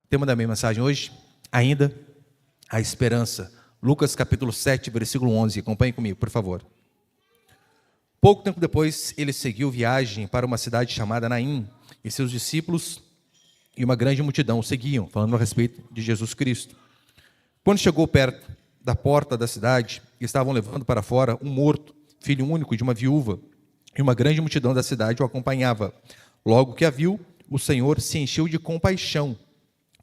Tema da minha mensagem hoje, ainda a esperança. Lucas capítulo 7, versículo 11. Acompanhe comigo, por favor. Pouco tempo depois, ele seguiu viagem para uma cidade chamada Naim, e seus discípulos e uma grande multidão o seguiam, falando a respeito de Jesus Cristo. Quando chegou perto da porta da cidade, estavam levando para fora um morto, filho único de uma viúva, e uma grande multidão da cidade o acompanhava. Logo que a viu, o Senhor se encheu de compaixão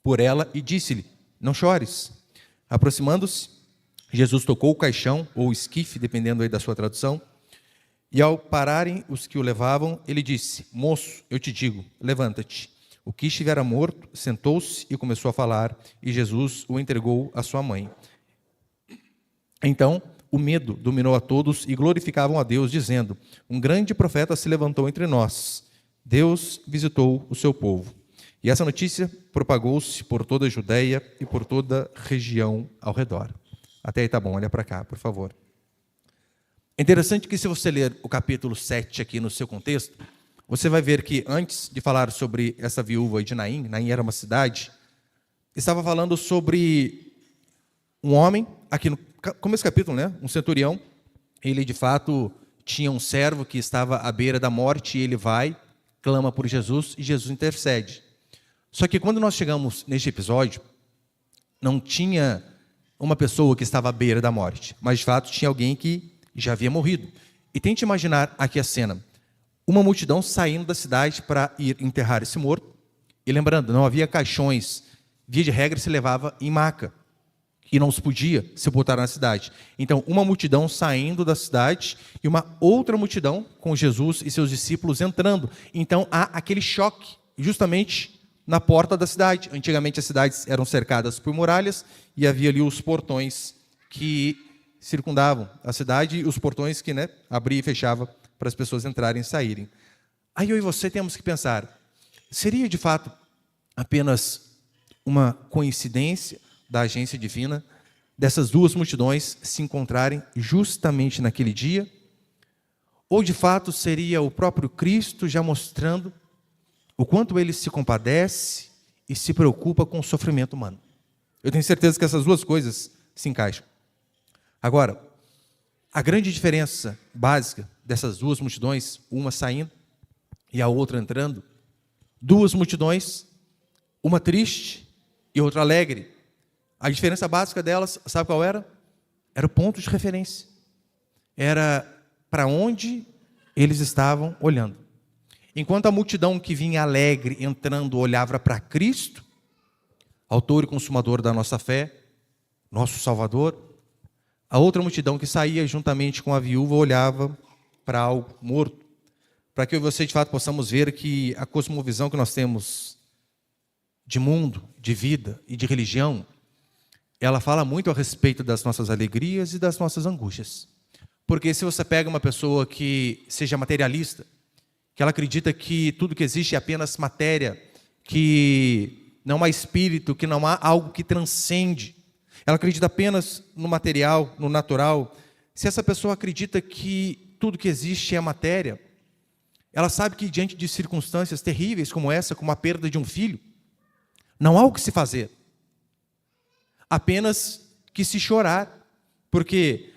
por ela e disse-lhe: não chores. Aproximando-se, Jesus tocou o caixão, ou esquife, dependendo aí da sua tradução, e ao pararem os que o levavam, ele disse: moço, eu te digo, levanta-te. O que estivera morto sentou-se e começou a falar, e Jesus o entregou à sua mãe. Então o medo dominou a todos e glorificavam a Deus, dizendo: um grande profeta se levantou entre nós. Deus visitou o seu povo. E essa notícia propagou-se por toda a Judeia e por toda a região ao redor. Até aí tá bom, olha para cá, por favor. É interessante que, se você ler o capítulo 7 aqui no seu contexto, você vai ver que antes de falar sobre essa viúva de Naim, Naim era uma cidade, estava falando sobre um homem, aqui no começo do capítulo, né? Um centurião. Ele de fato tinha um servo que estava à beira da morte, e ele vai, clama por Jesus e Jesus intercede. Só que quando nós chegamos neste episódio, não tinha uma pessoa que estava à beira da morte, mas de fato tinha alguém que já havia morrido. E tente imaginar aqui a cena: uma multidão saindo da cidade para ir enterrar esse morto. E lembrando, não havia caixões, via de regra se levava em maca, e não se podia sepultar na cidade. Então, uma multidão saindo da cidade e uma outra multidão com Jesus e seus discípulos entrando. Então, há aquele choque, justamente na porta da cidade. Antigamente as cidades eram cercadas por muralhas e havia ali os portões que circundavam a cidade, e os portões que, abria e fechava para as pessoas entrarem e saírem. Aí eu e você temos que pensar: seria de fato apenas uma coincidência da agência divina dessas duas multidões se encontrarem justamente naquele dia? Ou de fato seria o próprio Cristo já mostrando o quanto ele se compadece e se preocupa com o sofrimento humano? Eu tenho certeza que essas duas coisas se encaixam. Agora, a grande diferença básica dessas duas multidões, uma saindo e a outra entrando, duas multidões, uma triste e outra alegre. A diferença básica delas, sabe qual era? Era o ponto de referência. Era para onde eles estavam olhando. Enquanto a multidão que vinha alegre entrando olhava para Cristo, autor e consumador da nossa fé, nosso Salvador, a outra multidão que saía juntamente com a viúva olhava para algo morto. Para que eu e você de fato possamos ver que a cosmovisão que nós temos de mundo, de vida e de religião, ela fala muito a respeito das nossas alegrias e das nossas angústias. Porque se você pega uma pessoa que seja materialista, que ela acredita que tudo que existe é apenas matéria, que não há espírito, que não há algo que transcende, ela acredita apenas no material, no natural. Se essa pessoa acredita que tudo que existe é matéria, ela sabe que diante de circunstâncias terríveis como essa, como a perda de um filho, não há o que se fazer. Apenas que se chorar, porque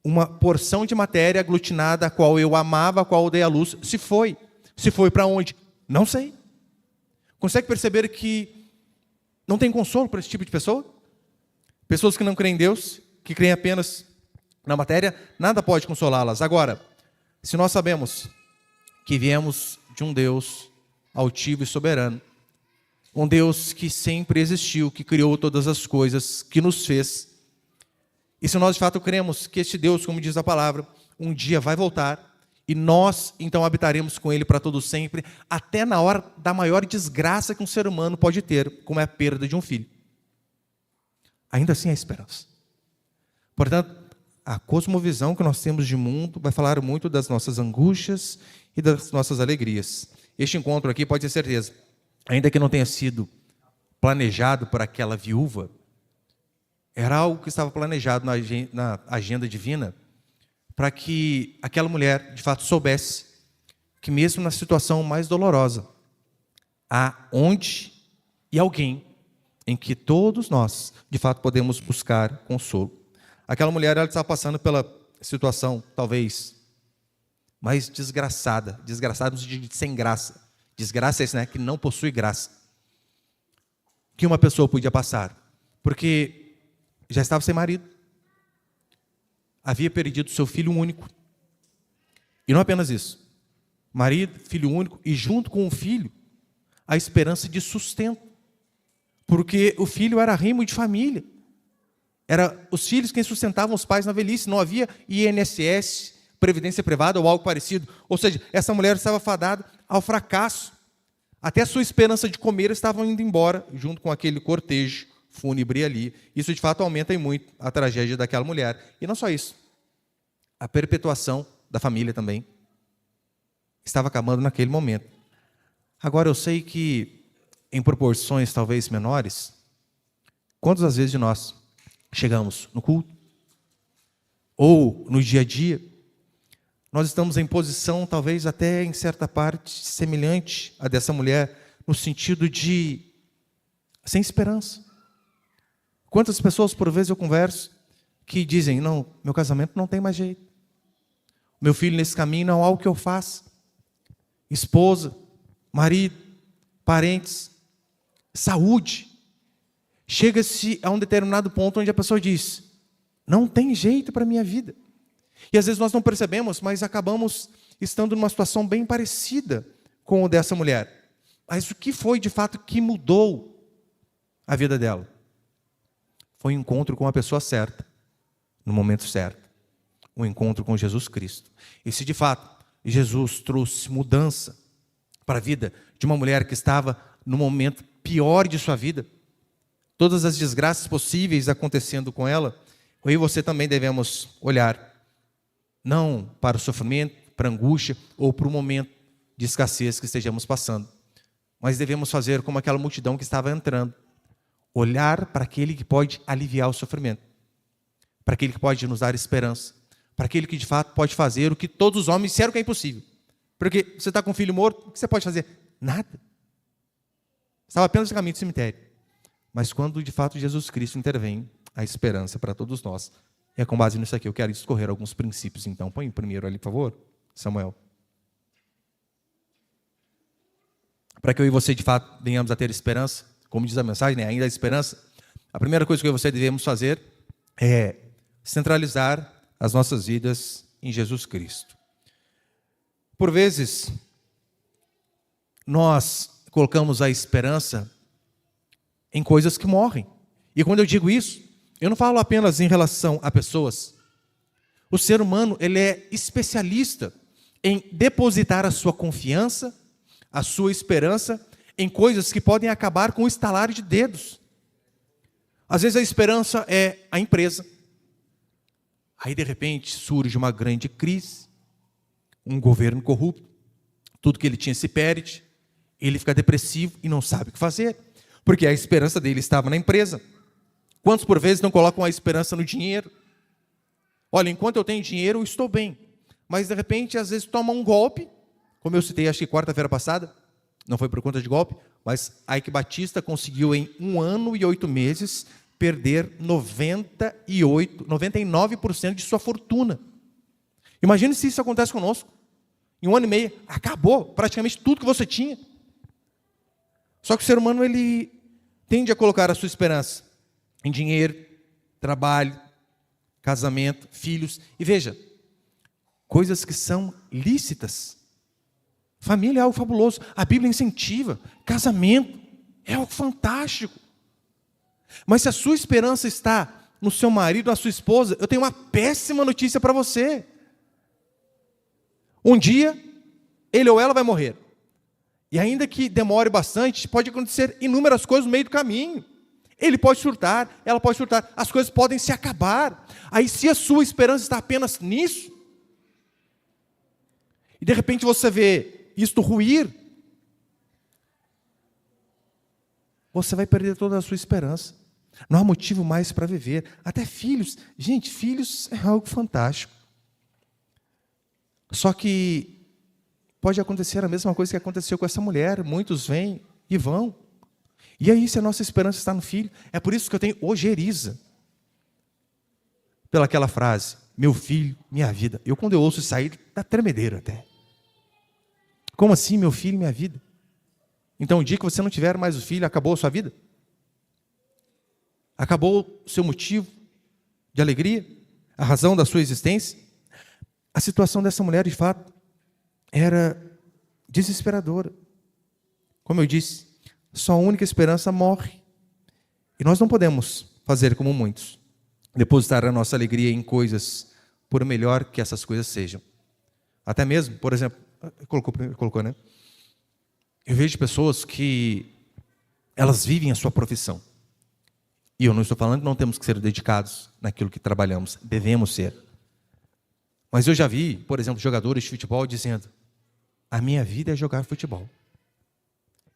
uma porção de matéria aglutinada, a qual eu amava, a qual eu dei à luz, se foi. Se foi para onde? Não sei. Consegue perceber que não tem consolo para esse tipo de pessoa? Pessoas que não creem em Deus, que creem apenas na matéria, nada pode consolá-las. Agora, se nós sabemos que viemos de um Deus altivo e soberano, um Deus que sempre existiu, que criou todas as coisas, que nos fez, e se nós de fato cremos que este Deus, como diz a palavra, um dia vai voltar, e nós então habitaremos com Ele para todo sempre, até na hora da maior desgraça que um ser humano pode ter, como é a perda de um filho. Ainda assim há esperança. Portanto, a cosmovisão que nós temos de mundo vai falar muito das nossas angústias e das nossas alegrias. Este encontro aqui, pode ter certeza, ainda que não tenha sido planejado por aquela viúva, era algo que estava planejado na agenda divina, para que aquela mulher, de fato, soubesse que mesmo na situação mais dolorosa, há onde e alguém em que todos nós, de fato, podemos buscar consolo. Aquela mulher, ela estava passando pela situação, talvez, mais desgraçada no sentido de sem graça. Desgraça é isso, né? Que não possui graça. Que uma pessoa podia passar. Porque já estava sem marido. Havia perdido seu filho único. E não apenas isso. Marido, filho único, e junto com o filho, a esperança de sustento. Porque o filho era rimo de família. Era os filhos quem sustentavam os pais na velhice. Não havia INSS, previdência privada ou algo parecido. Ou seja, essa mulher estava fadada ao fracasso. Até a sua esperança de comer estava indo embora, junto com aquele cortejo fúnebre ali. Isso, de fato, aumenta em muito a tragédia daquela mulher. E não só isso. A perpetuação da família também estava acabando naquele momento. Agora, eu sei que, em proporções talvez menores, quantas às vezes de nós chegamos no culto, ou no dia a dia, nós estamos em posição, talvez até em certa parte, semelhante à dessa mulher, no sentido de sem esperança. Quantas pessoas, por vezes, eu converso, que dizem, não, meu casamento não tem mais jeito. Meu filho nesse caminho não há algo que eu faça. Esposa, marido, parentes, saúde. Chega-se a um determinado ponto onde a pessoa diz, não tem jeito para a minha vida. E às vezes nós não percebemos, mas acabamos estando numa situação bem parecida com o dessa mulher. Mas o que foi de fato que mudou a vida dela? Foi um encontro com a pessoa certa, no momento certo. Um encontro com Jesus Cristo. E se de fato Jesus trouxe mudança para a vida de uma mulher que estava no momento pior de sua vida, todas as desgraças possíveis acontecendo com ela, eu e você também devemos olhar, não para o sofrimento, para a angústia ou para o momento de escassez que estejamos passando, mas devemos fazer como aquela multidão que estava entrando, olhar para aquele que pode aliviar o sofrimento, para aquele que pode nos dar esperança, para aquele que de fato pode fazer o que todos os homens disseram que é impossível. Porque você está com um filho morto, o que você pode fazer? Nada. Estava apenas no caminho do cemitério. Mas quando de fato Jesus Cristo intervém, a esperança para todos nós. É com base nisso aqui, eu quero discorrer alguns princípios então. Põe o primeiro ali, por favor, Samuel. Para que eu e você de fato venhamos a ter esperança, como diz a mensagem, né? Ainda há esperança. A primeira coisa que eu e você devemos fazer é centralizar as nossas vidas em Jesus Cristo. Por vezes, nós colocamos a esperança em coisas que morrem. E quando eu digo isso, eu não falo apenas em relação a pessoas. O ser humano, ele é especialista em depositar a sua confiança, a sua esperança em coisas que podem acabar com o estalar de dedos. Às vezes a esperança é a empresa. Aí, de repente, surge uma grande crise, um governo corrupto, tudo que ele tinha se perde, ele fica depressivo e não sabe o que fazer, porque a esperança dele estava na empresa. Quantos, por vezes, não colocam a esperança no dinheiro? Olha, enquanto eu tenho dinheiro, eu estou bem. Mas, de repente, às vezes, toma um golpe, como eu citei, acho que quarta-feira passada, não foi por conta de golpe, mas Ike Batista conseguiu, em 1 ano e 8 meses, perder 99% de sua fortuna. Imagine se isso acontece conosco. Em 1 ano e meio, acabou praticamente tudo que você tinha. Só que o ser humano, ele tende a colocar a sua esperança em dinheiro, trabalho, casamento, filhos. E veja, coisas que são lícitas. Família é algo fabuloso. A Bíblia incentiva. Casamento é algo fantástico. Mas se a sua esperança está no seu marido, na sua esposa, eu tenho uma péssima notícia para você. Um dia, ele ou ela vai morrer. E ainda que demore bastante, pode acontecer inúmeras coisas no meio do caminho. Ele pode surtar, ela pode surtar, as coisas podem se acabar. Aí, se a sua esperança está apenas nisso, e de repente você vê isto ruir, você vai perder toda a sua esperança. Não há motivo mais para viver. Até filhos. Gente, filhos é algo fantástico. Só que pode acontecer a mesma coisa que aconteceu com essa mulher. Muitos vêm e vão. E aí, se a nossa esperança está no Filho, é por isso que eu tenho ojeriza pelaquela frase, meu filho, minha vida. Quando eu ouço sair, dá tremedeira até. Como assim, meu filho, minha vida? Então, o dia que você não tiver mais o filho, acabou a sua vida? Acabou o seu motivo de alegria? A razão da sua existência? A situação dessa mulher, de fato, era desesperadora. Como eu disse, sua única esperança morre. E nós não podemos fazer como muitos, depositar a nossa alegria em coisas, por melhor que essas coisas sejam. Até mesmo, por exemplo, colocou, né? Eu vejo pessoas que elas vivem a sua profissão. E eu não estou falando que não temos que ser dedicados naquilo que trabalhamos, devemos ser. Mas eu já vi, por exemplo, jogadores de futebol dizendo, a minha vida é jogar futebol.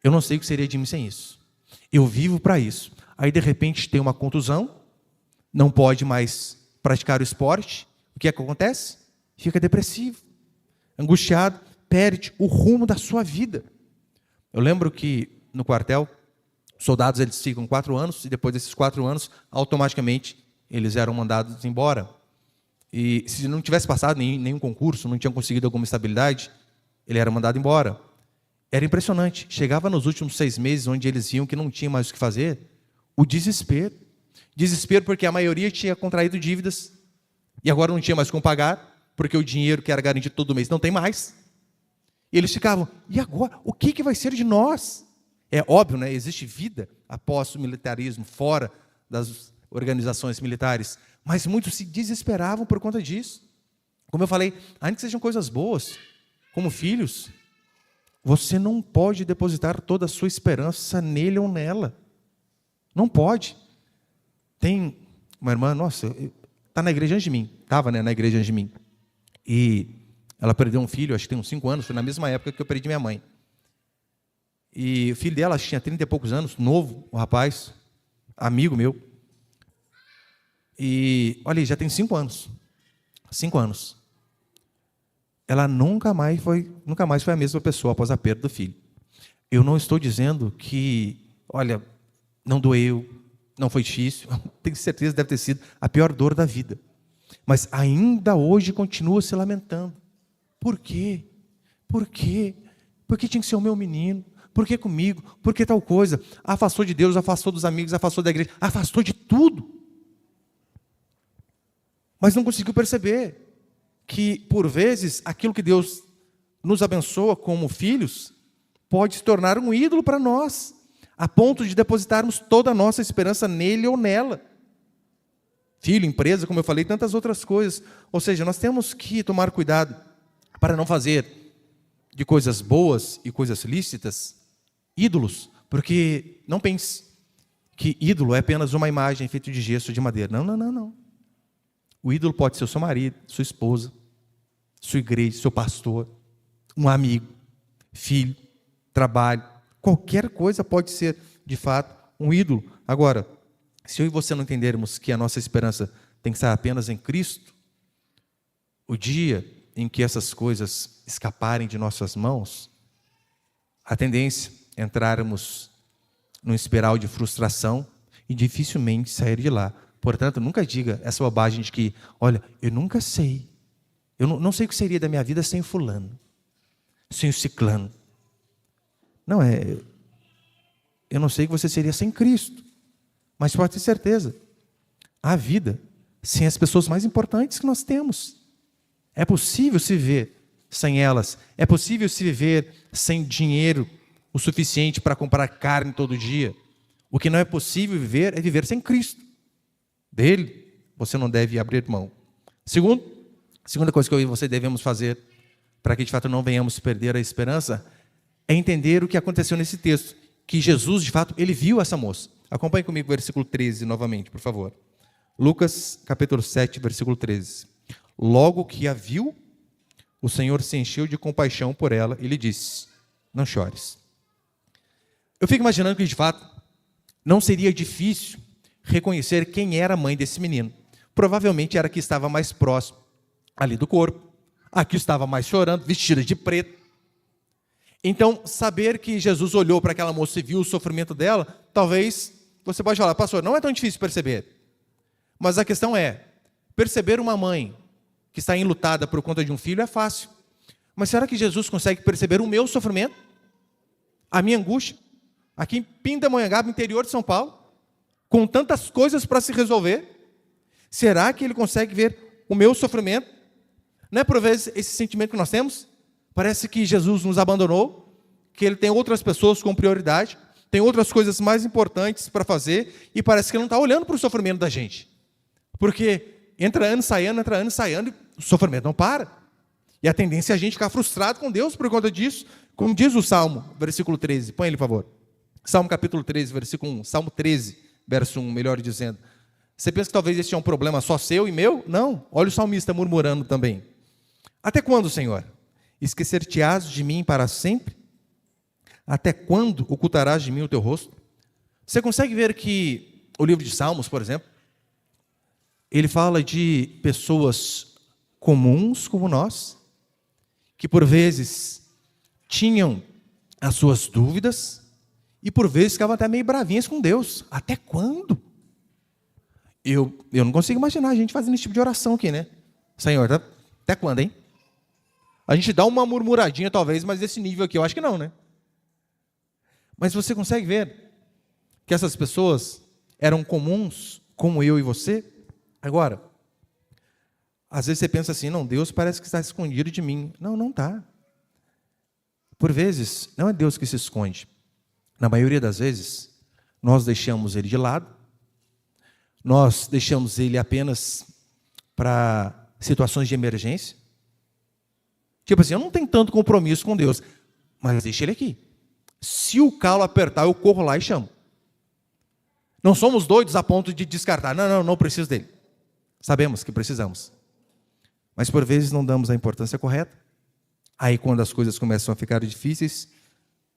Eu não sei o que seria de mim sem isso. Eu vivo para isso. Aí, de repente, tem uma contusão, não pode mais praticar o esporte. O que é que acontece? Fica depressivo, angustiado, perde o rumo da sua vida. Eu lembro que no quartel, soldados eles ficam 4 anos, e depois desses 4 anos, automaticamente, eles eram mandados embora. E se não tivesse passado nenhum concurso, não tinham conseguido alguma estabilidade, ele era mandado embora. Era impressionante. Chegava nos últimos 6 meses, onde eles viam que não tinha mais o que fazer, o desespero. Desespero porque a maioria tinha contraído dívidas, e agora não tinha mais como pagar, porque o dinheiro que era garantido todo mês não tem mais. E eles ficavam, e agora? O que vai ser de nós? É óbvio, né? Existe vida após o militarismo, fora das organizações militares, mas muitos se desesperavam por conta disso. Como eu falei, ainda que sejam coisas boas, como filhos, você não pode depositar toda a sua esperança nele ou nela. Não pode. Tem uma irmã, nossa, está na igreja antes de mim, estava, né, na igreja antes de mim, e ela perdeu um filho, acho que tem uns 5 anos, foi na mesma época que eu perdi minha mãe. E o filho dela, acho que tinha 30 e poucos anos, novo, um rapaz, amigo meu. E, olha, já tem 5 anos. 5 anos. Ela nunca mais foi a mesma pessoa após a perda do filho. Eu não estou dizendo que, olha, não doeu, não foi difícil. Tenho certeza que deve ter sido a pior dor da vida. Mas ainda hoje continua se lamentando. Por quê? Por quê? Porque tinha que ser o meu menino. Por que comigo? Por que tal coisa? Afastou de Deus, afastou dos amigos, afastou da igreja, afastou de tudo. Mas não conseguiu perceber que, por vezes, aquilo que Deus nos abençoa como filhos, pode se tornar um ídolo para nós, a ponto de depositarmos toda a nossa esperança nele ou nela. Filho, empresa, como eu falei, tantas outras coisas. Ou seja, nós temos que tomar cuidado para não fazer de coisas boas e coisas lícitas ídolos, porque não pense que ídolo é apenas uma imagem feita de gesso ou de madeira. Não. O ídolo pode ser o seu marido, sua esposa, sua igreja, seu pastor, um amigo, filho, trabalho. Qualquer coisa pode ser, de fato, um ídolo. Agora, se eu e você não entendermos que a nossa esperança tem que estar apenas em Cristo, o dia em que essas coisas escaparem de nossas mãos, a tendência é entrarmos num espiral de frustração e dificilmente sair de lá. Portanto, nunca diga essa bobagem de que, olha, eu nunca sei. Eu não sei o que seria da minha vida sem o fulano, sem o ciclano. Não é. Eu não sei o que você seria sem Cristo. Mas pode ter certeza, a vida sem as pessoas mais importantes que nós temos. É possível se viver sem elas. É possível se viver sem dinheiro o suficiente para comprar carne todo dia. O que não é possível viver é viver sem Cristo. Dele, você não deve abrir mão. Segunda coisa que eu e você devemos fazer, para que de fato não venhamos perder a esperança, é entender o que aconteceu nesse texto. Que Jesus, de fato, ele viu essa moça. Acompanhe comigo o versículo 13 novamente, por favor. Lucas, capítulo 7, versículo 13. Logo que a viu, o Senhor se encheu de compaixão por ela e lhe disse, não chores. Eu fico imaginando que, de fato, não seria difícil reconhecer quem era a mãe desse menino. Provavelmente era a que estava mais próximo ali do corpo, a que estava mais chorando, vestida de preto. Então, saber que Jesus olhou para aquela moça e viu o sofrimento dela, talvez você pode falar, pastor, não é tão difícil perceber. Mas a questão é, perceber uma mãe que está enlutada por conta de um filho é fácil. Mas será que Jesus consegue perceber o meu sofrimento? A minha angústia? Aqui em Pindamonhangaba, interior de São Paulo, com tantas coisas para se resolver, será que Ele consegue ver o meu sofrimento? Não é por vezes esse sentimento que nós temos? Parece que Jesus nos abandonou, que Ele tem outras pessoas com prioridade, tem outras coisas mais importantes para fazer, e parece que Ele não está olhando para o sofrimento da gente. Porque entra ano, sai ano, e o sofrimento não para. E a tendência é a gente ficar frustrado com Deus por conta disso, como diz o Salmo, versículo 13. Põe ele, por favor. Salmo capítulo 13, versículo 1. Salmo 13, verso 1, melhor dizendo. Você pensa que talvez este é um problema só seu e meu? Não. Olha o salmista murmurando também. Até quando, Senhor? Esquecer-te-ás de mim para sempre? Até quando ocultarás de mim o teu rosto? Você consegue ver que o livro de Salmos, por exemplo, ele fala de pessoas comuns como nós, que por vezes tinham as suas dúvidas e por vezes ficavam até meio bravinhas com Deus. Até quando? Eu não consigo imaginar a gente fazendo esse tipo de oração aqui, né? Senhor, até quando, hein? A gente dá uma murmuradinha talvez, mas desse nível aqui eu acho que não, né? Mas você consegue ver que essas pessoas eram comuns como eu e você? Agora, às vezes você pensa assim, não, Deus parece que está escondido de mim. Não, não está. Por vezes, não é Deus que se esconde. Na maioria das vezes, nós deixamos Ele de lado, nós deixamos Ele apenas para situações de emergência. Tipo assim, eu não tenho tanto compromisso com Deus, mas deixa Ele aqui. Se o calo apertar, eu corro lá e chamo. Não somos doidos a ponto de descartar. Não preciso dele. Sabemos que precisamos. Mas por vezes não damos a importância correta. Aí quando as coisas começam a ficar difíceis,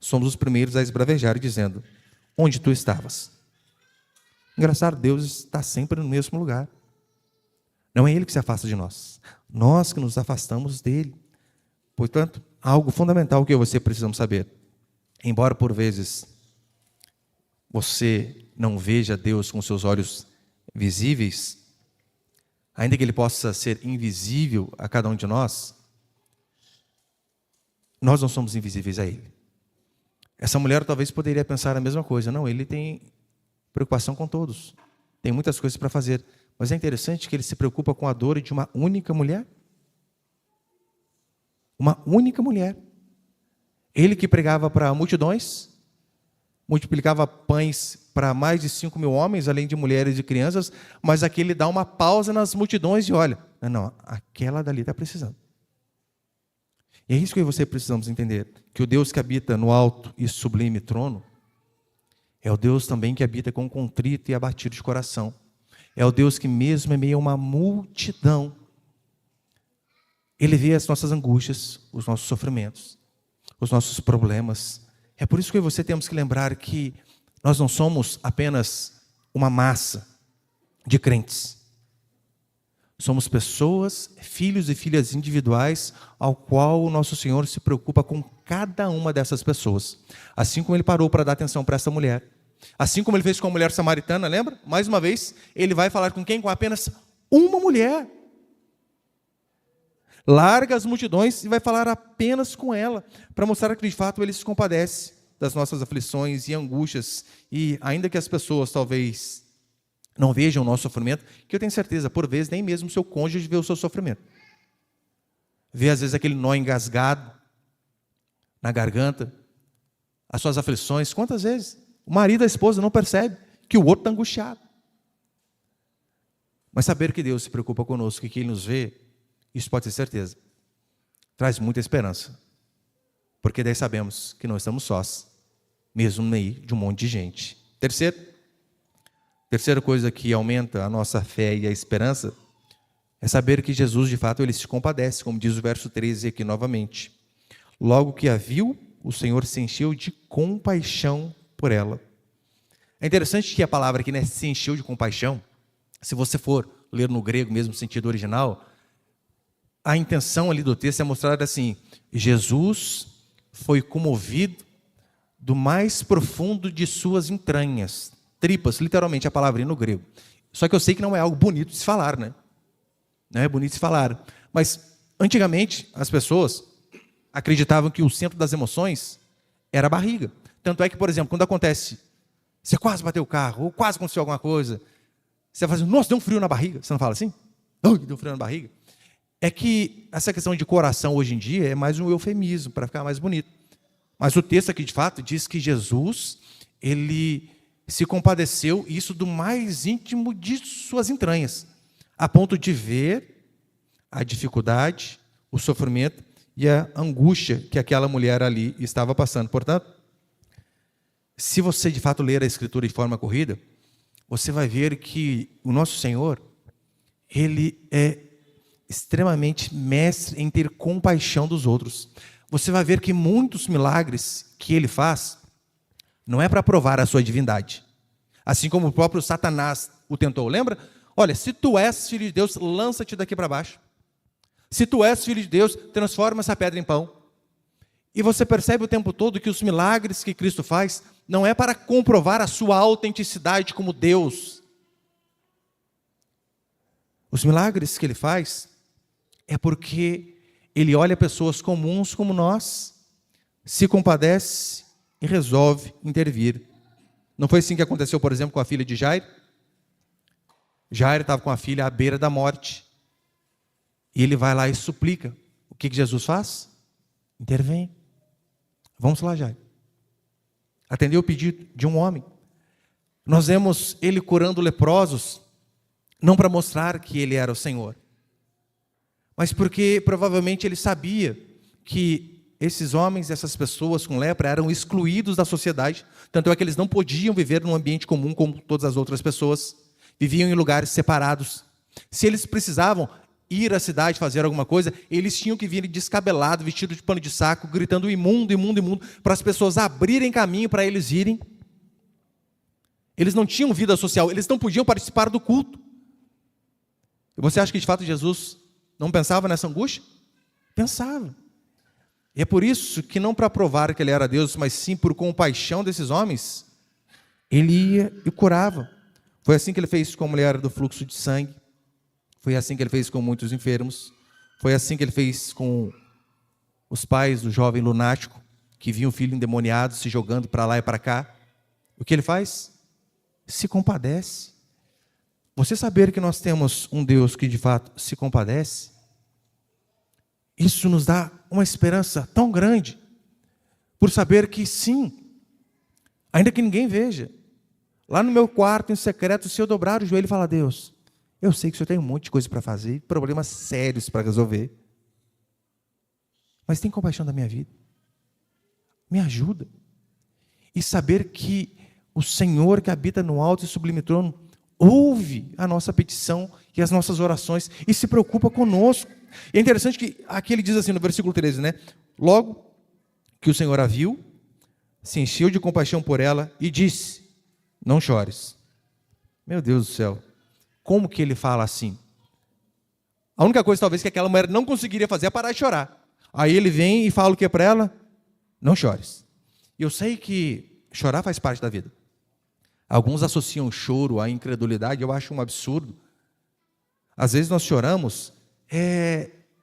somos os primeiros a esbravejar dizendo, onde tu estavas? Engraçado, Deus está sempre no mesmo lugar. Não é Ele que se afasta de nós. Nós que nos afastamos dEle. Portanto, algo fundamental que eu e você precisamos saber. Embora por vezes você não veja Deus com seus olhos visíveis, ainda que Ele possa ser invisível a cada um de nós, nós não somos invisíveis a Ele. Essa mulher talvez poderia pensar a mesma coisa. Não, Ele tem preocupação com todos. Tem muitas coisas para fazer. Mas é interessante que Ele se preocupa com a dor de uma única mulher. Uma única mulher. Ele que pregava para multidões, multiplicava pães para mais de 5.000 homens, além de mulheres e crianças, mas aqui Ele dá uma pausa nas multidões e olha, não, aquela dali está precisando. E é isso que eu e você precisamos entender, que o Deus que habita no alto e sublime trono, é o Deus também que habita com contrito e abatido de coração. É o Deus que mesmo em meio a uma multidão, Ele vê as nossas angústias, os nossos sofrimentos, os nossos problemas. É por isso que eu e você temos que lembrar que nós não somos apenas uma massa de crentes. Somos pessoas, filhos e filhas individuais, ao qual o nosso Senhor se preocupa com cada uma dessas pessoas. Assim como Ele parou para dar atenção para essa mulher. Assim como Ele fez com a mulher samaritana, lembra? Mais uma vez, Ele vai falar com quem? Com apenas uma mulher. Larga as multidões e vai falar apenas com ela, para mostrar que de fato Ele se compadece das nossas aflições e angústias. E ainda que as pessoas talvez não vejam o nosso sofrimento, que eu tenho certeza, por vezes, nem mesmo o seu cônjuge vê o seu sofrimento. Vê às vezes aquele nó engasgado na garganta, as suas aflições. Quantas vezes o marido e a esposa não percebe que o outro está angustiado? Mas saber que Deus se preocupa conosco e que Ele nos vê, isso pode ter certeza, traz muita esperança. Porque daí sabemos que não estamos sós, mesmo no meio de um monte de gente. Terceira coisa que aumenta a nossa fé e a esperança é saber que Jesus, de fato, Ele se compadece, como diz o verso 13 aqui novamente. Logo que a viu, o Senhor se encheu de compaixão por ela. É interessante que a palavra aqui, né, se encheu de compaixão, se você for ler no grego mesmo, no sentido original, a intenção ali do texto é mostrar assim, Jesus foi comovido do mais profundo de suas entranhas. Tripas, literalmente a palavrinha no grego. Só que eu sei que não é algo bonito de se falar, né? Não é bonito de se falar. Mas, antigamente, as pessoas acreditavam que o centro das emoções era a barriga. Tanto é que, por exemplo, quando acontece, você quase bateu o carro, ou quase aconteceu alguma coisa, você fala assim, nossa, deu um frio na barriga. Você não fala assim? Deu frio na barriga. É que essa questão de coração hoje em dia é mais um eufemismo, para ficar mais bonito. Mas o texto aqui, de fato, diz que Jesus, ele se compadeceu, isso do mais íntimo de suas entranhas, a ponto de ver a dificuldade, o sofrimento e a angústia que aquela mulher ali estava passando. Portanto, se você de fato ler a Escritura de forma corrida, você vai ver que o nosso Senhor, ele é extremamente mestre em ter compaixão dos outros. Você vai ver que muitos milagres que ele faz não é para provar a sua divindade. Assim como o próprio Satanás o tentou. Lembra? Olha, se tu és filho de Deus, lança-te daqui para baixo. Se tu és filho de Deus, transforma essa pedra em pão. E você percebe o tempo todo que os milagres que Cristo faz não é para comprovar a sua autenticidade como Deus. Os milagres que ele faz é porque ele olha pessoas comuns como nós, se compadece e resolve intervir. Não foi assim que aconteceu, por exemplo, com a filha de Jairo? Jairo estava com a filha à beira da morte. E ele vai lá e suplica. O que Jesus faz? Intervém. Vamos lá, Jairo. Atendeu o pedido de um homem. Nós vemos ele curando leprosos, não para mostrar que ele era o Senhor, mas porque provavelmente ele sabia que esses homens, essas pessoas com lepra eram excluídos da sociedade, tanto é que eles não podiam viver num ambiente comum como todas as outras pessoas, viviam em lugares separados. Se eles precisavam ir à cidade fazer alguma coisa, eles tinham que vir descabelado, vestido de pano de saco, gritando imundo, imundo, imundo, para as pessoas abrirem caminho para eles irem. Eles não tinham vida social, eles não podiam participar do culto. E você acha que de fato Jesus não pensava nessa angústia? Pensava. E é por isso que não para provar que ele era Deus, mas sim por compaixão desses homens, ele ia e curava. Foi assim que ele fez com a mulher do fluxo de sangue. Foi assim que ele fez com muitos enfermos. Foi assim que ele fez com os pais do jovem lunático, que viam o filho endemoniado se jogando para lá e para cá. O que ele faz? Se compadece. Você saber que nós temos um Deus que de fato se compadece, isso nos dá uma esperança tão grande, por saber que sim, ainda que ninguém veja, lá no meu quarto em secreto, se eu dobrar o joelho e falar, Deus, eu sei que o Senhor tem um monte de coisa para fazer, problemas sérios para resolver, mas tem compaixão da minha vida, me ajuda, e saber que o Senhor que habita no alto e sublime trono, ouve a nossa petição e as nossas orações e se preocupa conosco. E é interessante que aqui ele diz assim no versículo 13, né? Logo que o Senhor a viu, se encheu de compaixão por ela e disse, não chores. Meu Deus do céu, como que ele fala assim? A única coisa talvez que aquela mulher não conseguiria fazer é parar de chorar. Aí ele vem e fala o que para ela? Não chores. E eu sei que chorar faz parte da vida. Alguns associam o choro à incredulidade, eu acho um absurdo. Às vezes nós choramos,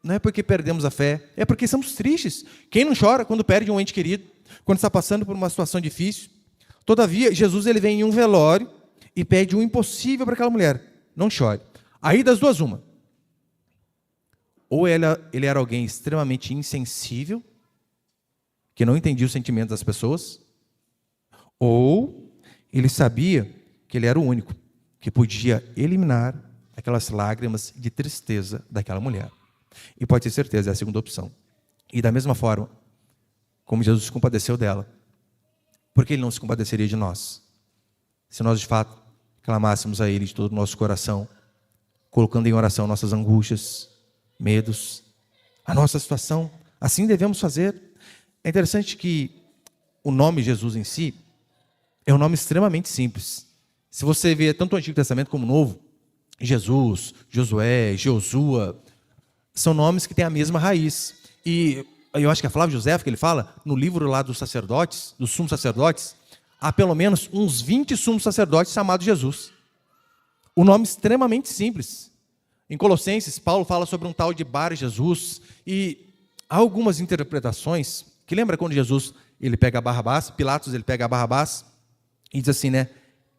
não é porque perdemos a fé, é porque somos tristes. Quem não chora quando perde um ente querido, quando está passando por uma situação difícil? Todavia, Jesus ele vem em um velório e pede o impossível para aquela mulher, não chore. Aí das duas uma. Ou ele era alguém extremamente insensível, que não entendia os sentimentos das pessoas, ou ele sabia que ele era o único que podia eliminar aquelas lágrimas de tristeza daquela mulher. E pode ter certeza, é a segunda opção. E da mesma forma, como Jesus se compadeceu dela, por que ele não se compadeceria de nós? Se nós de fato clamássemos a ele de todo o nosso coração, colocando em oração nossas angústias, medos, a nossa situação, assim devemos fazer. É interessante que o nome Jesus em si é um nome extremamente simples. Se você vê tanto o Antigo Testamento como o Novo, Jesus, Josué, Josua, são nomes que têm a mesma raiz. E eu acho que é Flávio José que ele fala, no livro lá dos sacerdotes, dos sumos sacerdotes, há pelo menos uns 20 sumos sacerdotes chamados Jesus. O nome extremamente simples. Em Colossenses, Paulo fala sobre um tal de Bar Jesus, e há algumas interpretações, que lembra quando Jesus ele pega Barrabás, Pilatos ele pega Barrabás, e diz assim, né?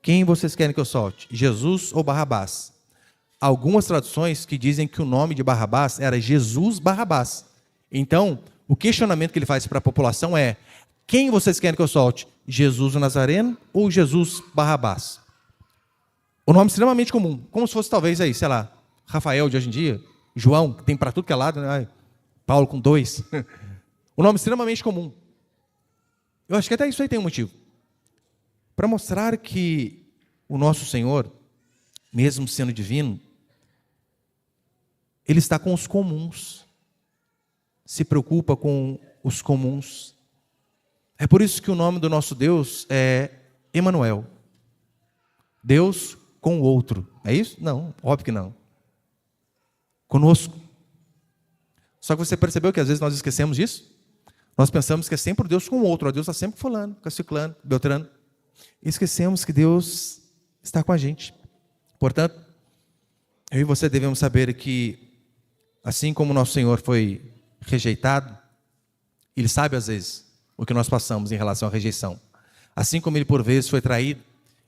Quem vocês querem que eu solte? Jesus ou Barrabás? Algumas traduções que dizem que o nome de Barrabás era Jesus Barrabás. Então, o questionamento que ele faz para a população é, quem vocês querem que eu solte? Jesus o Nazareno ou Jesus Barrabás? O nome extremamente comum, como se fosse talvez aí, sei lá, Rafael de hoje em dia, João, que tem para tudo que é lado, né? Paulo com 2. O nome extremamente comum. Eu acho que até isso aí tem um motivo. Para mostrar que o nosso Senhor, mesmo sendo divino, Ele está com os comuns. Se preocupa com os comuns. É por isso que o nome do nosso Deus é Emanuel. Deus com o outro. É isso? Não, óbvio que não. Conosco. Só que você percebeu que às vezes nós esquecemos disso? Nós pensamos que é sempre o Deus com o outro. Deus está sempre com fulano, com ciclano, beltrano. E esquecemos que Deus está com a gente. Portanto, eu e você devemos saber que, assim como o nosso Senhor foi rejeitado, Ele sabe às vezes o que nós passamos em relação à rejeição. Assim como Ele por vezes foi traído,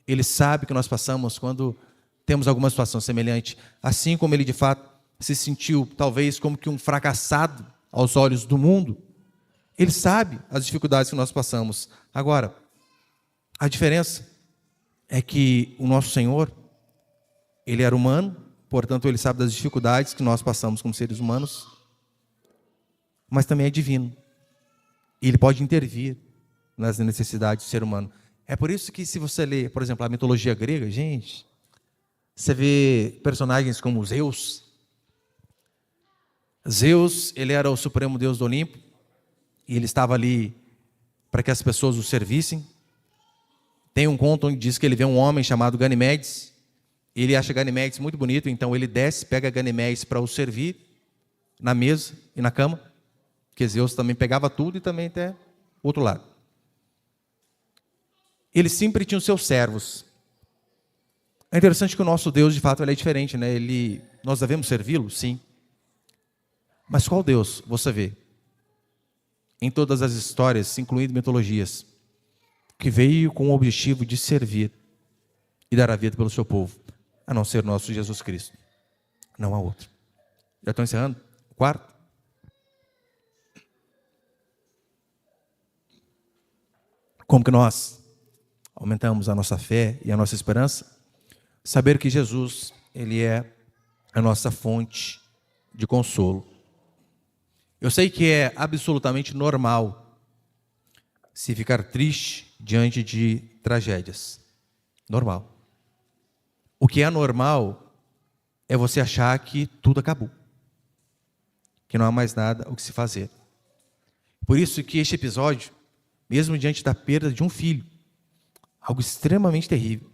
Ele sabe o que nós passamos quando temos alguma situação semelhante. Assim como Ele de fato se sentiu talvez como que um fracassado aos olhos do mundo, Ele sabe as dificuldades que nós passamos. Agora, a diferença é que o nosso Senhor, Ele era humano, portanto Ele sabe das dificuldades que nós passamos como seres humanos, mas também é divino. Ele pode intervir nas necessidades do ser humano. É por isso que se você lê, por exemplo, a mitologia grega, gente, você vê personagens como Zeus. Zeus, ele era o supremo deus do Olimpo, e ele estava ali para que as pessoas o servissem. Tem um conto onde diz que ele vê um homem chamado Ganimedes, ele acha Ganimedes muito bonito, então ele desce, pega Ganimedes para o servir na mesa e na cama, porque Zeus também pegava tudo e também até o outro lado. Ele sempre tinha os seus servos. É interessante que o nosso Deus, de fato, ele é diferente, né? Nós devemos servi-lo, sim. Mas qual Deus você vê? Em todas as histórias, incluindo mitologias, que veio com o objetivo de servir e dar a vida pelo seu povo, a não ser o nosso Jesus Cristo. Não há outro. Já estou encerrando? O quarto. Como que nós aumentamos a nossa fé e a nossa esperança? Saber que Jesus, Ele é a nossa fonte de consolo. Eu sei que é absolutamente normal se ficar triste diante de tragédias. Normal. O que é anormal é você achar que tudo acabou. Que não há mais nada o que se fazer. Por isso que este episódio, mesmo diante da perda de um filho, algo extremamente terrível.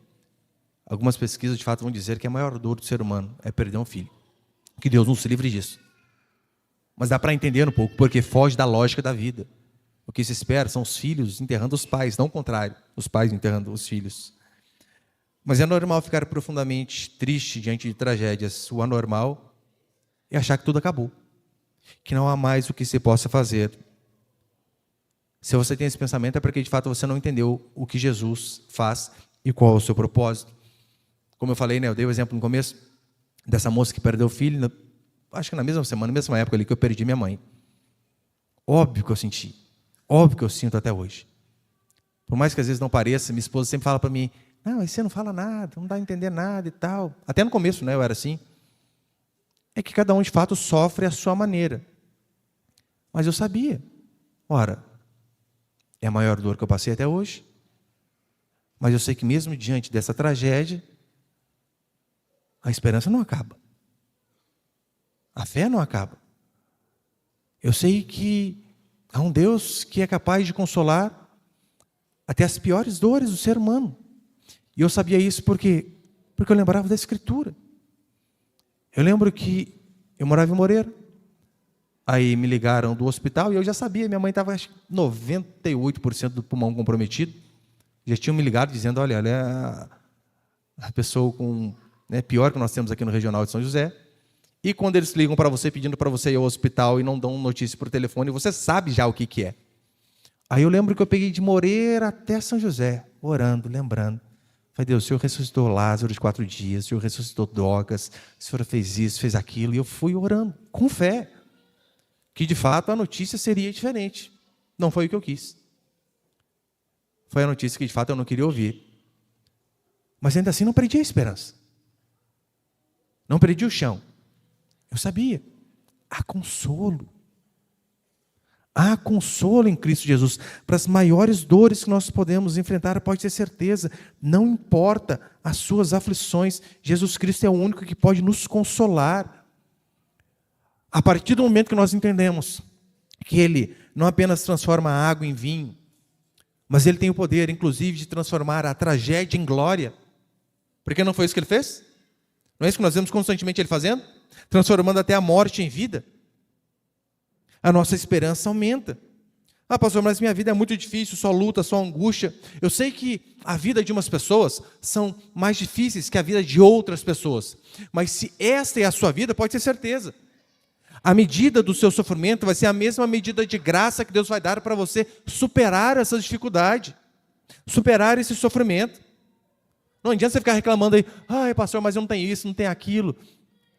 Algumas pesquisas de fato vão dizer que a maior dor do ser humano é perder um filho. Que Deus nos livre disso. Mas dá para entender um pouco, porque foge da lógica da vida. O que se espera são os filhos enterrando os pais, não o contrário, os pais enterrando os filhos. Mas é normal ficar profundamente triste diante de tragédias. O anormal é achar que tudo acabou, que não há mais o que se possa fazer. Se você tem esse pensamento é porque de fato você não entendeu o que Jesus faz e qual é o seu propósito. Como eu falei, né, eu dei o exemplo no começo dessa moça que perdeu o filho, acho que na mesma semana, na mesma época ali que eu perdi minha mãe. Óbvio que eu senti. Óbvio que eu sinto até hoje. Por mais que às vezes não pareça, minha esposa sempre fala para mim, não, você não fala nada, não dá a entender nada e tal. Até no começo, né, eu era assim. É que cada um de fato sofre à sua maneira. Mas eu sabia. Ora, é a maior dor que eu passei até hoje. Mas eu sei que mesmo diante dessa tragédia, a esperança não acaba. A fé não acaba. Eu sei que há um Deus que é capaz de consolar até as piores dores do ser humano. E eu sabia isso porque eu lembrava da Escritura. Eu lembro que eu morava em Moreira. Aí me ligaram do hospital e eu já sabia, minha mãe estava 98% do pulmão comprometido. Já tinham me ligado dizendo, olha, ela é a pessoa com, pior que nós temos aqui no Regional de São José. E quando eles ligam para você, pedindo para você ir ao hospital e não dão notícia por telefone, você sabe já o que é. Aí eu lembro que eu peguei de Moreira até São José, orando, lembrando. Falei, Deus, o Senhor ressuscitou Lázaro de 4 dias, o Senhor ressuscitou Dorcas, o Senhor fez isso, fez aquilo. E eu fui orando, com fé, que de fato a notícia seria diferente. Não foi o que eu quis. Foi a notícia que de fato eu não queria ouvir. Mas ainda assim não perdi a esperança. Não perdi o chão. Eu sabia. Há consolo. Há consolo em Cristo Jesus. Para as maiores dores que nós podemos enfrentar, pode ter certeza. Não importa as suas aflições, Jesus Cristo é o único que pode nos consolar. A partir do momento que nós entendemos que Ele não apenas transforma a água em vinho, mas Ele tem o poder, inclusive, de transformar a tragédia em glória. Porque não foi isso que Ele fez? Não é isso que nós vemos constantemente Ele fazendo? Transformando até a morte em vida. A nossa esperança aumenta. Ah, pastor, mas minha vida é muito difícil, só luta, só angústia. Eu sei que a vida de umas pessoas são mais difíceis que a vida de outras pessoas. Mas se esta é a sua vida, pode ter certeza. A medida do seu sofrimento vai ser a mesma medida de graça que Deus vai dar para você superar essa dificuldade. Superar esse sofrimento. Não adianta você ficar reclamando aí, ai pastor, mas eu não tenho isso, não tenho aquilo.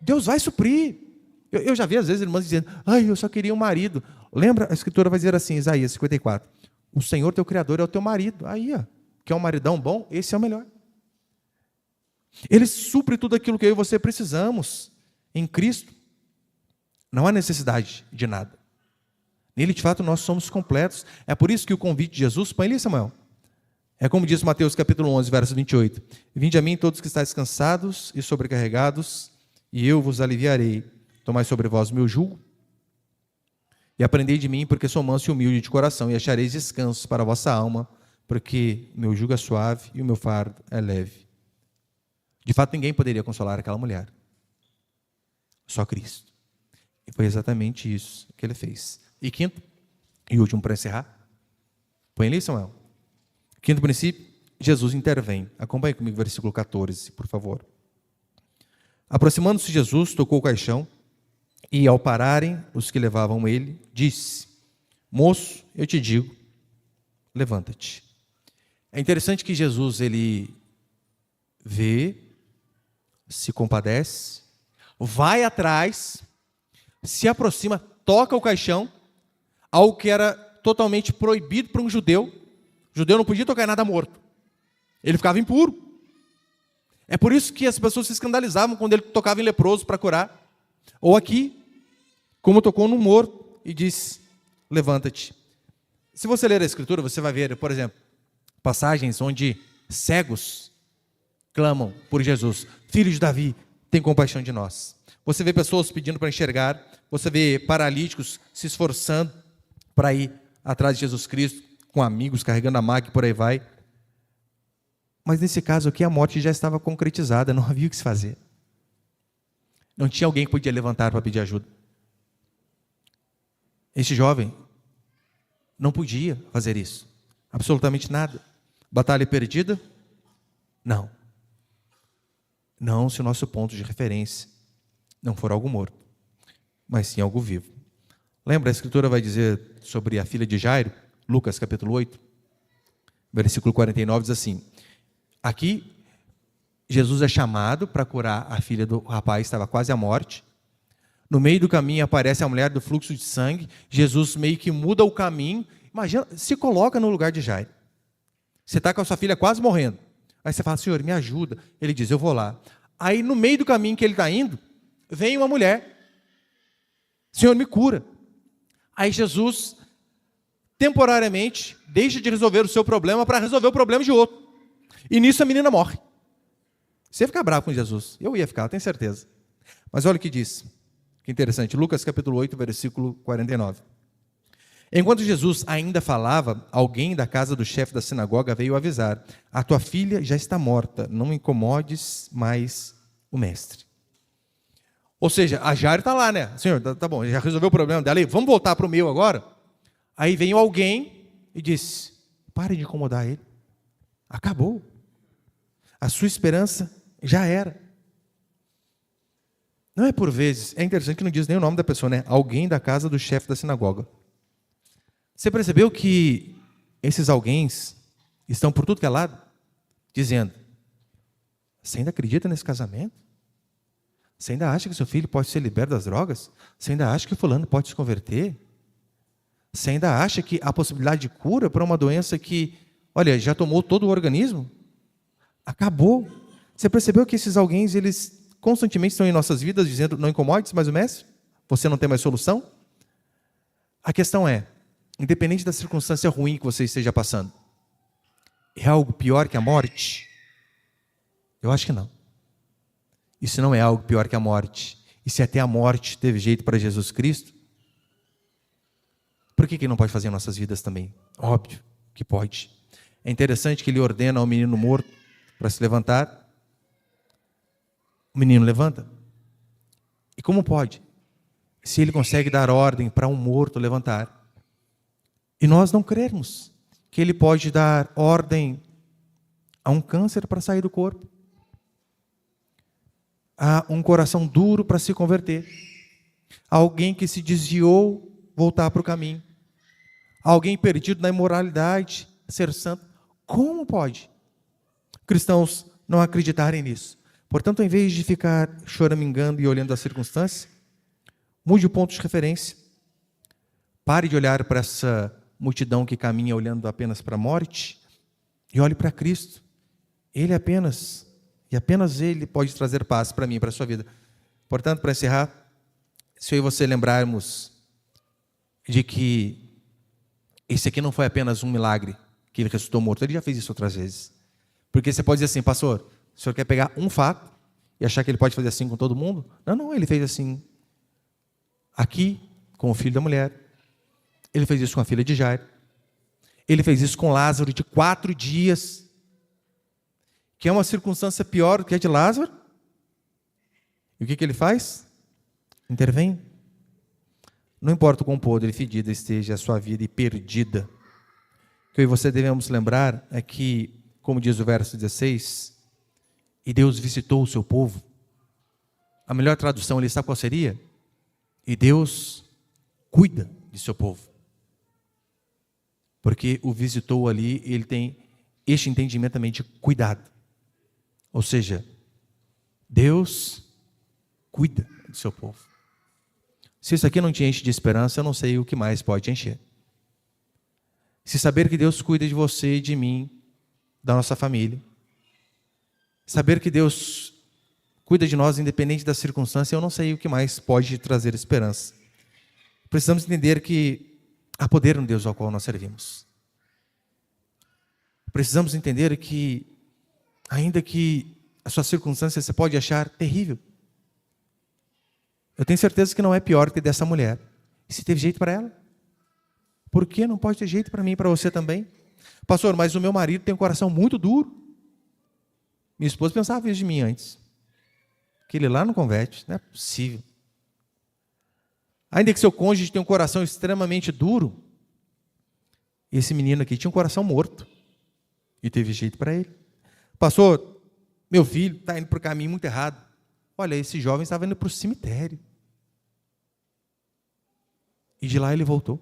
Deus vai suprir. Eu já vi às vezes irmãs dizendo, ai, eu só queria um marido. Lembra, a escritura vai dizer assim, Isaías 54, o Senhor teu Criador é o teu marido. Aí, ó, quer um maridão bom? Esse é o melhor. Ele supre tudo aquilo que eu e você precisamos em Cristo. Não há necessidade de nada. Nele, de fato, nós somos completos. É por isso que o convite de Jesus, põe ali, Samuel. É como diz Mateus capítulo 11, verso 28. Vinde a mim todos que estáis cansados e sobrecarregados, e eu vos aliviarei. Tomai sobre vós o meu jugo, e aprendei de mim, porque sou manso e humilde de coração, e achareis descanso para a vossa alma, porque meu jugo é suave e o meu fardo é leve. De fato, ninguém poderia consolar aquela mulher. Só Cristo. E foi exatamente isso que Ele fez. E quinto, e último para encerrar, põe ali, Samuel. Quinto princípio, Jesus intervém. Acompanhe comigo o versículo 14, por favor. Aproximando-se Jesus, tocou o caixão, e ao pararem os que levavam ele, disse, moço, eu te digo, levanta-te. É interessante que Jesus, ele vê, se compadece, vai atrás, se aproxima, toca o caixão, algo que era totalmente proibido para um judeu. O judeu não podia tocar em nada morto. Ele ficava impuro. É por isso que as pessoas se escandalizavam quando ele tocava em leproso para curar. Ou aqui, como tocou no morto e disse, levanta-te. Se você ler a Escritura, você vai ver, por exemplo, passagens onde cegos clamam por Jesus. Filho de Davi, tem compaixão de nós. Você vê pessoas pedindo para enxergar, você vê paralíticos se esforçando para ir atrás de Jesus Cristo, com amigos, carregando a maca e por aí vai. Mas nesse caso aqui, a morte já estava concretizada, não havia o que se fazer. Não tinha alguém que podia levantar para pedir ajuda. Este jovem não podia fazer isso. Absolutamente nada. Batalha perdida? Não. Não se o nosso ponto de referência não for algo morto, mas sim algo vivo. Lembra, a Escritura vai dizer sobre a filha de Jairo, Lucas capítulo 8, versículo 49, diz assim, aqui Jesus é chamado para curar a filha do rapaz que estava quase à morte. No meio do caminho aparece a mulher do fluxo de sangue. Jesus meio que muda o caminho. Imagina, se coloca no lugar de Jairo. Você está com a sua filha quase morrendo. Aí você fala, Senhor, me ajuda. Ele diz, eu vou lá. Aí no meio do caminho que ele está indo, vem uma mulher. Senhor, me cura. Aí Jesus, temporariamente, deixa de resolver o seu problema para resolver o problema de outro. E nisso a menina morre. Você ia ficar bravo com Jesus. Eu ia ficar, tenho certeza. Mas olha o que diz. Que interessante. Lucas capítulo 8, versículo 49. Enquanto Jesus ainda falava, alguém da casa do chefe da sinagoga veio avisar, a tua filha já está morta, não incomodes mais o mestre. Ou seja, a Jairo está lá, né? Senhor, tá bom, já resolveu o problema dela aí, vamos voltar para o meu agora? Aí vem alguém e diz, pare de incomodar ele. Acabou. A sua esperança já era. Não é por vezes, é interessante que não diz nem o nome da pessoa, né? Alguém da casa do chefe da sinagoga. Você percebeu que esses alguém estão por tudo que é lado, dizendo, você ainda acredita nesse casamento? Você ainda acha que seu filho pode ser liberto das drogas? Você ainda acha que fulano pode se converter? Você ainda acha que há possibilidade de cura para uma doença que, olha, já tomou todo o organismo? Acabou. Você percebeu que esses alguém, eles constantemente estão em nossas vidas dizendo, não incomodes mais o mestre? Você não tem mais solução? A questão é, independente da circunstância ruim que você esteja passando, é algo pior que a morte? Eu acho que não. Isso não é algo pior que a morte. E se até a morte teve jeito para Jesus Cristo, por que não pode fazer em nossas vidas também? Óbvio que pode. É interessante que ele ordena ao menino morto para se levantar. O menino levanta. E como pode? Se ele consegue dar ordem para um morto levantar, e nós não crermos que ele pode dar ordem a um câncer para sair do corpo, a um coração duro para se converter, a alguém que se desviou voltar para o caminho, a alguém perdido na imoralidade ser santo. Como pode cristãos não acreditarem nisso? Portanto, em vez de ficar choramingando e olhando as circunstâncias, mude o ponto de referência. Pare de olhar para essa multidão que caminha olhando apenas para a morte e olhe para Cristo. Ele apenas, e apenas Ele pode trazer paz para mim e para a sua vida. Portanto, para encerrar, se eu e você lembrarmos de que esse aqui não foi apenas um milagre, que Ele ressuscitou morto, Ele já fez isso outras vezes. Porque você pode dizer assim, pastor, o senhor quer pegar um fato e achar que Ele pode fazer assim com todo mundo? Não, Ele fez assim aqui com o filho da mulher. Ele fez isso com a filha de Jairo. Ele fez isso com Lázaro de 4 dias. Que é uma circunstância pior do que a de Lázaro. E o que ele faz? Intervém. Não importa o quão podre e fedida esteja a sua vida e perdida. O que eu e você devemos lembrar é que, como diz o verso 16, e Deus visitou o seu povo. A melhor tradução ali, sabe qual seria? E Deus cuida de seu povo. Porque o visitou ali, ele tem este entendimento também de cuidado. Ou seja, Deus cuida do seu povo. Se isso aqui não te enche de esperança, eu não sei o que mais pode te encher. Se saber que Deus cuida de você e de mim, da nossa família, saber que Deus cuida de nós independente da circunstância, eu não sei o que mais pode te trazer esperança. Precisamos entender que há poder no Deus ao qual nós servimos. Precisamos entender que, ainda que a sua circunstância você pode achar terrível, eu tenho certeza que não é pior que dessa mulher. E se teve jeito para ela, por que não pode ter jeito para mim e para você também? Pastor, mas o meu marido tem um coração muito duro. Minha esposa pensava isso de mim antes. Que ele lá não converte, não é possível. Ainda que seu cônjuge tenha um coração extremamente duro, esse menino aqui tinha um coração morto. E teve jeito para ele. Pastor, meu filho está indo para o caminho muito errado. Olha, esse jovem estava indo para o cemitério. E de lá ele voltou.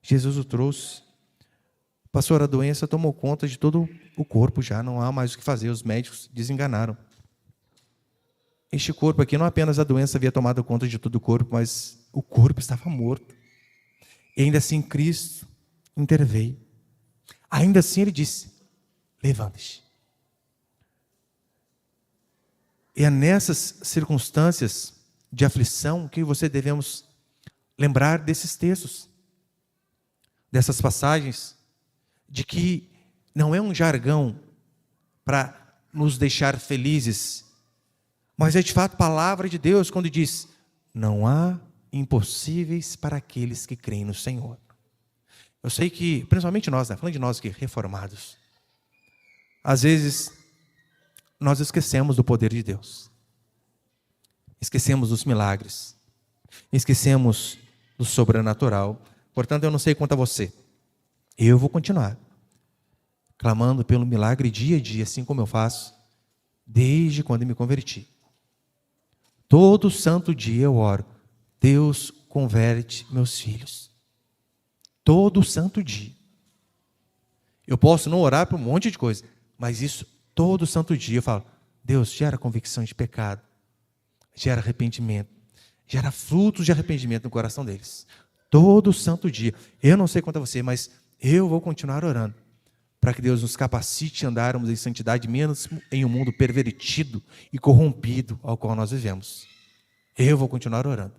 Jesus o trouxe. Pastor, a doença tomou conta de todo o corpo já, não há mais o que fazer, os médicos desenganaram. Este corpo aqui, não apenas a doença havia tomado conta de todo o corpo, mas o corpo estava morto. E ainda assim Cristo interveio. Ainda assim ele disse, levante-se. E é nessas circunstâncias de aflição que você devemos lembrar desses textos, dessas passagens, de que não é um jargão para nos deixar felizes, mas é de fato palavra de Deus quando diz, não há impossíveis para aqueles que creem no Senhor. Eu sei que, principalmente nós, falando de nós aqui, reformados, às vezes nós esquecemos do poder de Deus. esquecemos dos milagres, esquecemos do sobrenatural. Portanto, eu não sei quanto a você, eu vou continuar clamando pelo milagre dia a dia, assim como eu faço desde quando me converti. Todo santo dia eu oro: Deus, converte meus filhos. Todo santo dia. Eu posso não orar para um monte de coisa, mas isso todo santo dia eu falo: Deus, gera convicção de pecado, gera arrependimento, gera frutos de arrependimento no coração deles. Todo santo dia. Eu não sei quanto a você, mas eu vou continuar orando para que Deus nos capacite a andarmos em santidade, menos em um mundo pervertido e corrompido ao qual nós vivemos. Eu vou continuar orando,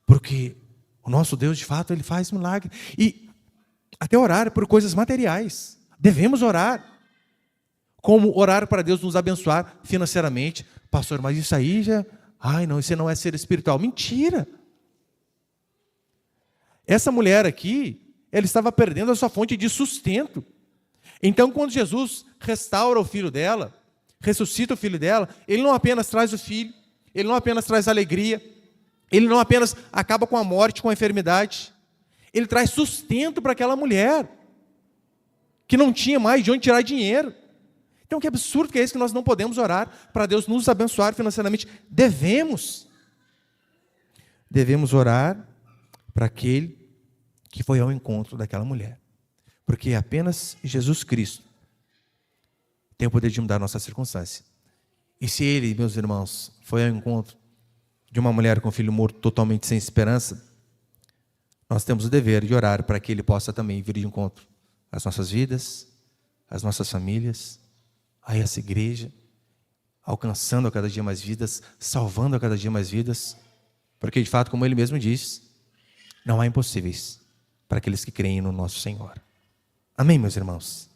porque o nosso Deus, de fato, Ele faz milagre. E até orar por coisas materiais. Devemos orar. Como orar para Deus nos abençoar financeiramente. Pastor, mas isso aí já... Ai, não, isso não é ser espiritual. Mentira! Essa mulher aqui, ela estava perdendo a sua fonte de sustento. Então, quando Jesus restaura o filho dela, ressuscita o filho dela, Ele não apenas traz o filho, Ele não apenas traz alegria, Ele não apenas acaba com a morte, com a enfermidade, Ele traz sustento para aquela mulher, que não tinha mais de onde tirar dinheiro. Então, que absurdo que é isso, que nós não podemos orar para Deus nos abençoar financeiramente. Devemos orar para aquele que foi ao encontro daquela mulher. Porque apenas Jesus Cristo tem o poder de mudar a nossa circunstância. E se Ele, meus irmãos, foi ao encontro de uma mulher com um filho morto totalmente sem esperança, nós temos o dever de orar para que Ele possa também vir de encontro às nossas vidas, às nossas famílias, a essa igreja, alcançando a cada dia mais vidas, salvando a cada dia mais vidas, porque de fato, como Ele mesmo diz, não há impossíveis para aqueles que creem no nosso Senhor. Amém, meus irmãos?